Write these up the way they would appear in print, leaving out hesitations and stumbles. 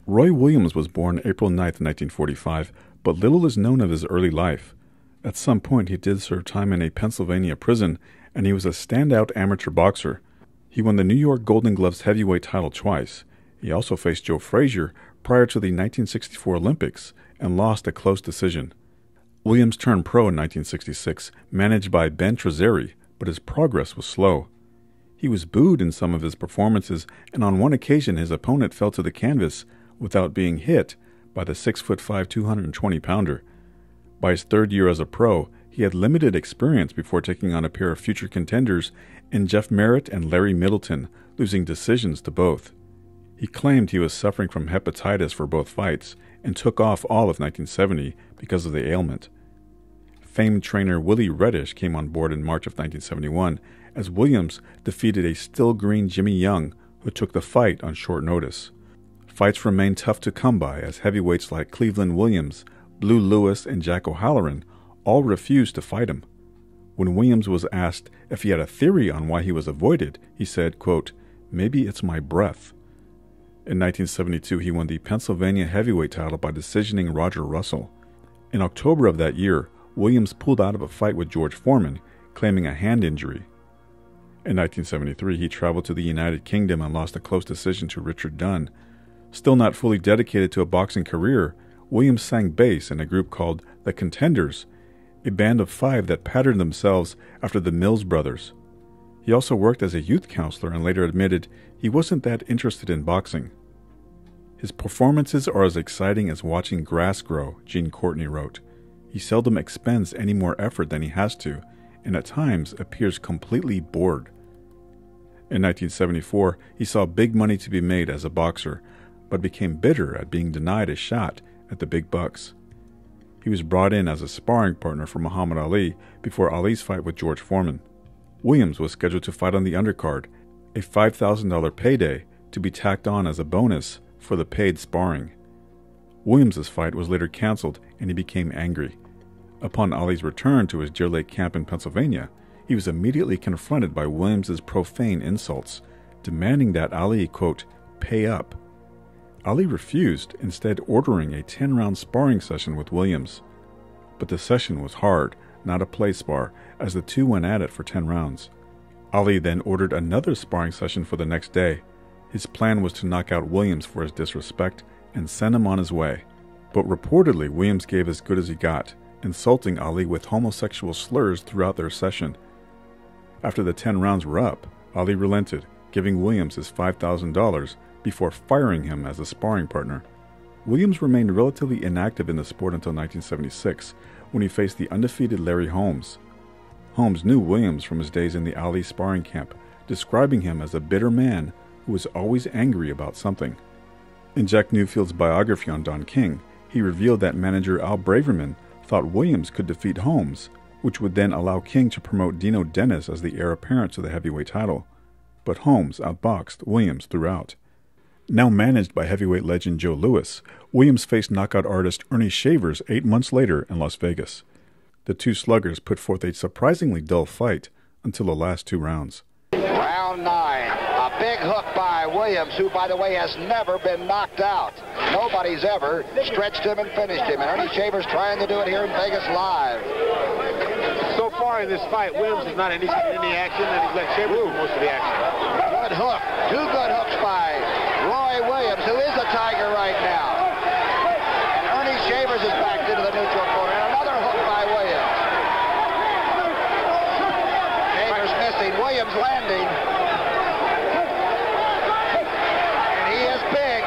Roy Williams was born April 9, 1945, but little is known of his early life. At some point, he did serve time in a Pennsylvania prison, and he was a standout amateur boxer. He won the New York Golden Gloves heavyweight title twice. He also faced Joe Frazier prior to the 1964 Olympics and lost a close decision. Williams turned pro in 1966, managed by Ben Trezzeri, but his progress was slow. He was booed in some of his performances, and on one occasion his opponent fell to the canvas without being hit by the 6'5", 220-pounder. By his third year as a pro, he had limited experience before taking on a pair of future contenders in Jeff Merritt and Larry Middleton, losing decisions to both. He claimed he was suffering from hepatitis for both fights and took off all of 1970 because of the ailment. Famed trainer Willie Reddish came on board in March of 1971 as Williams defeated a still green Jimmy Young, who took the fight on short notice. Fights remained tough to come by as heavyweights like Cleveland Williams, Blue Lewis, and Jack O'Halloran all refused to fight him. When Williams was asked if he had a theory on why he was avoided, he said, quote, "Maybe it's my breath." In 1972, he won the Pennsylvania heavyweight title by decisioning Roger Russell. In October of that year, Williams pulled out of a fight with George Foreman, claiming a hand injury. In 1973, he traveled to the United Kingdom and lost a close decision to Richard Dunn. Still not fully dedicated to a boxing career, Williams sang bass in a group called the Contenders, a band of 5 that patterned themselves after the Mills Brothers. He also worked as a youth counselor and later admitted he wasn't that interested in boxing. His performances are as exciting as watching grass grow, Gene Courtney wrote. He seldom expends any more effort than he has to, and at times appears completely bored. In 1974, he saw big money to be made as a boxer, but became bitter at being denied a shot at the big bucks. He was brought in as a sparring partner for Muhammad Ali before Ali's fight with George Foreman. Williams was scheduled to fight on the undercard, a $5,000 payday to be tacked on as a bonus for the paid sparring. Williams's fight was later canceled and he became angry. Upon Ali's return to his Deer Lake camp in Pennsylvania, he was immediately confronted by Williams's profane insults, demanding that Ali, quote, "pay up." Ali refused, instead ordering a 10-round sparring session with Williams. But the session was hard, not a play spar, as the two went at it for 10 rounds. Ali then ordered another sparring session for the next day. His plan was to knock out Williams for his disrespect and send him on his way. But reportedly, Williams gave as good as he got, insulting Ali with homosexual slurs throughout their session. After the 10 rounds were up, Ali relented, giving Williams his $5,000 before firing him as a sparring partner. Williams remained relatively inactive in the sport until 1976, when he faced the undefeated Larry Holmes. Holmes knew Williams from his days in the Ali sparring camp, describing him as a bitter man who was always angry about something. In Jack Newfield's biography on Don King, he revealed that manager Al Braverman thought Williams could defeat Holmes, which would then allow King to promote Dino Dennis as the heir apparent to the heavyweight title. But Holmes outboxed Williams throughout. Now managed by heavyweight legend Joe Louis, Williams faced knockout artist Ernie Shavers 8 months later in Las Vegas. The two sluggers put forth a surprisingly dull fight until the last 2 rounds. Round 9, a big hook by Williams, who, by the way, has never been knocked out. Nobody's ever stretched him and finished him, and Ernie Shavers trying to do it here in Vegas live. So far in this fight, Williams has not initiated any action, and he's let Shavers do most of the action. Good hook. 2 good hooks by Roy Williams, who is a tiger right now. And Ernie Shavers is backed into the neutral corner. And another hook by Williams. Shavers missing. Williams landing. And he is big.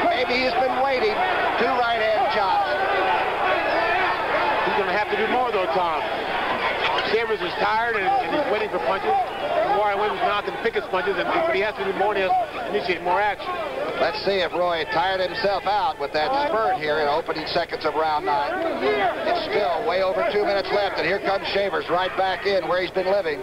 Maybe he's been waiting. 2 right-hand chops. He's going to have to do more, though, Tom. Shavers is tired and he's waiting for punches. Roy Williams went out to pick his punches, but he has to do more and he has to initiate more action. Let's see if Roy tired himself out with that spurt here in opening seconds of round 9. It's still way over 2 minutes left, and here comes Shavers right back in where he's been living.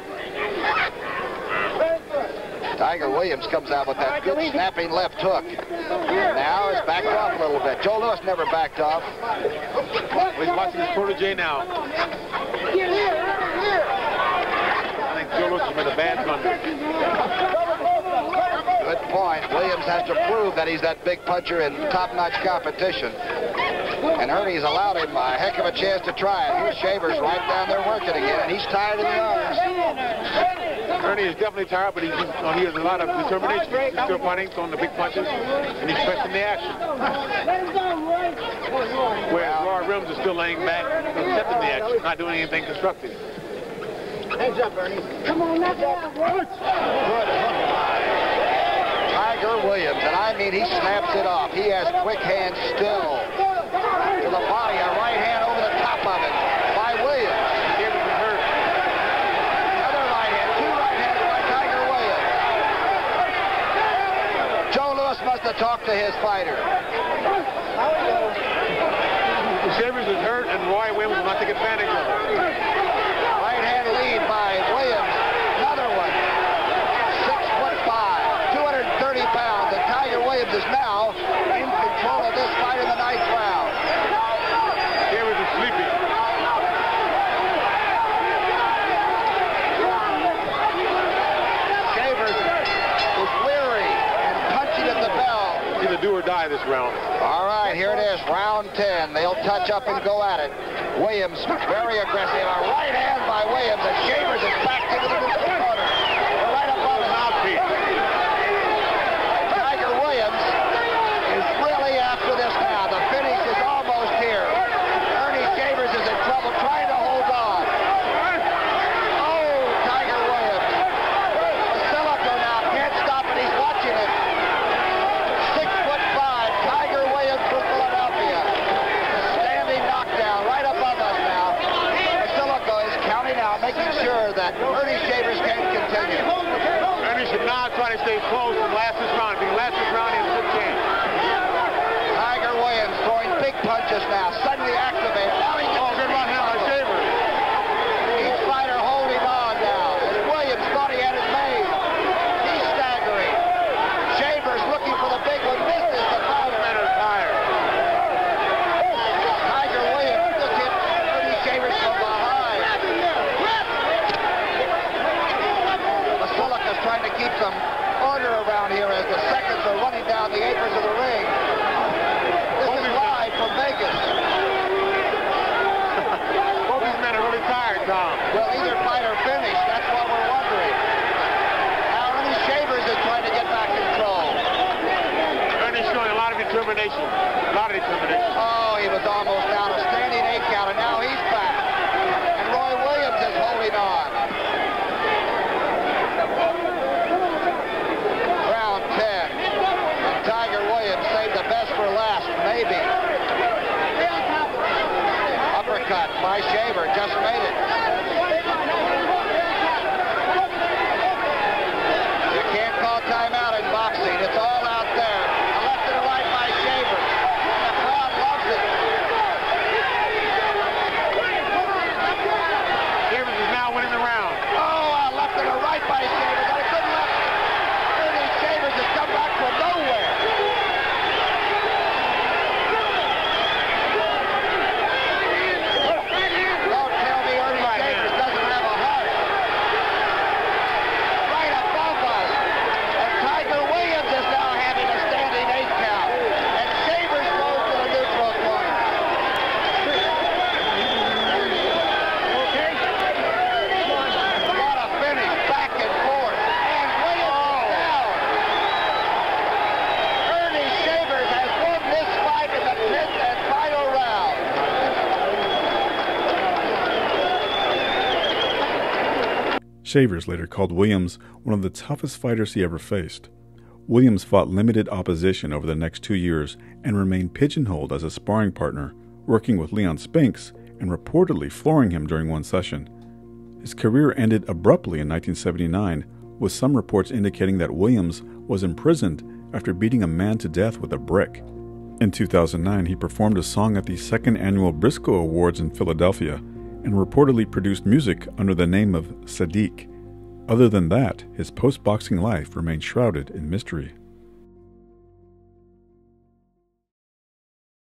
Tiger Williams comes out with that good snapping left hook. Now it's backed off a little bit. Joe Louis never backed off. He's watching his protege now. I think Joe Louis has made a bad blunder. Good point, Williams has to prove that he's that big puncher in top-notch competition. And Ernie's allowed him a heck of a chance to try it. Here's Shavers right down there working again, and he's tired in the arms. Ernie is definitely tired, but he has a lot of determination. He's still fighting, throwing the big punches, and he's pressing the action. Whereas Roy Williams is still laying back, accepting the action, not doing anything constructive. Hands up, Ernie. Come on, knock it out. Good hook by Tiger Williams, and I mean he snaps it off. He has quick hands still. To the body, a right hand over the top of it by Williams. Davis is hurt. Another right hand, two right hands by Tiger Williams. Joe Louis must have talked to his fighter. Shavers is hurt, and Roy Williams will not take advantage of it. Right hand lead by Williams. Another one. 6'5", 230 pounds, and Tiger Williams is now in control of this fight in the ninth round. Shavers is sleeping. Shavers is weary and punching at the bell. Either do or die this round. All right, here it is, round 10. They'll touch up and go at it. Williams very aggressive. A right hand by Williams, and Shavers is back into the corner. Right above his mouthpiece. Tiger Williams is really after this now. The finish is almost here. Ernie Shavers is in trouble, trying to hold on. Oh, Tiger Williams. Basilico now can't stop it. He's watching it. 6'5", Tiger Williams from Philadelphia. Standing knockdown right above us now. Basilico is counting out, making sure that Ernie Shavers can continue. Ernie should now try to stay close and last this round. If he can last this round, he has a good chance. Tiger Williams throwing big punches now, suddenly activated. Now he gets Good run hand by Shavers. each fighter holding on now. And Williams thought he had it made. He's staggering. Shavers looking for the big one, misses the fighter. Men are tired. Tiger Williams just hit Ernie Shavers from behind. Basilica's trying to keep some order around here as the seconds are running down the aprons of the ring. This is live from Vegas. Both these men are really tired, Tom. Will either fighter finish? That's what we're wondering. Now Ernie Shavers is trying to get back control. Ernie's showing a lot of determination. A lot of determination. Oh, he was almost down a standing 8 count, and now he's back. And Roy Williams is holding on. Round 10. And Tiger Williams saved the best for last, maybe. Uppercut by Shaver, just made it. You can't call timeout in boxing. It's all out there. A left and a right by Shaver. And the crowd loves it. Shavers is now winning the round. Oh, a left and a right by Shaver. Got a good left. Ernie Shavers has come back from nowhere. Don't tell me Ernie Shavers doesn't have a heart. Right above us. And Tiger Williams is now having a standing 8 count. And Shavers goes to the neutral corner. What a finish, back and forth. And Williams is down. Ernie Shavers has won this fight in the 10th and final round. Shavers later called Williams one of the toughest fighters he ever faced. Williams fought limited opposition over the next 2 years and remained pigeonholed as a sparring partner, working with Leon Spinks and reportedly flooring him during one session. His career ended abruptly in 1979, with some reports indicating that Williams was imprisoned after beating a man to death with a brick. In 2009, he performed a song at the second annual Briscoe Awards in Philadelphia and reportedly produced music under the name of Sadiq. Other than that, his post-boxing life remained shrouded in mystery.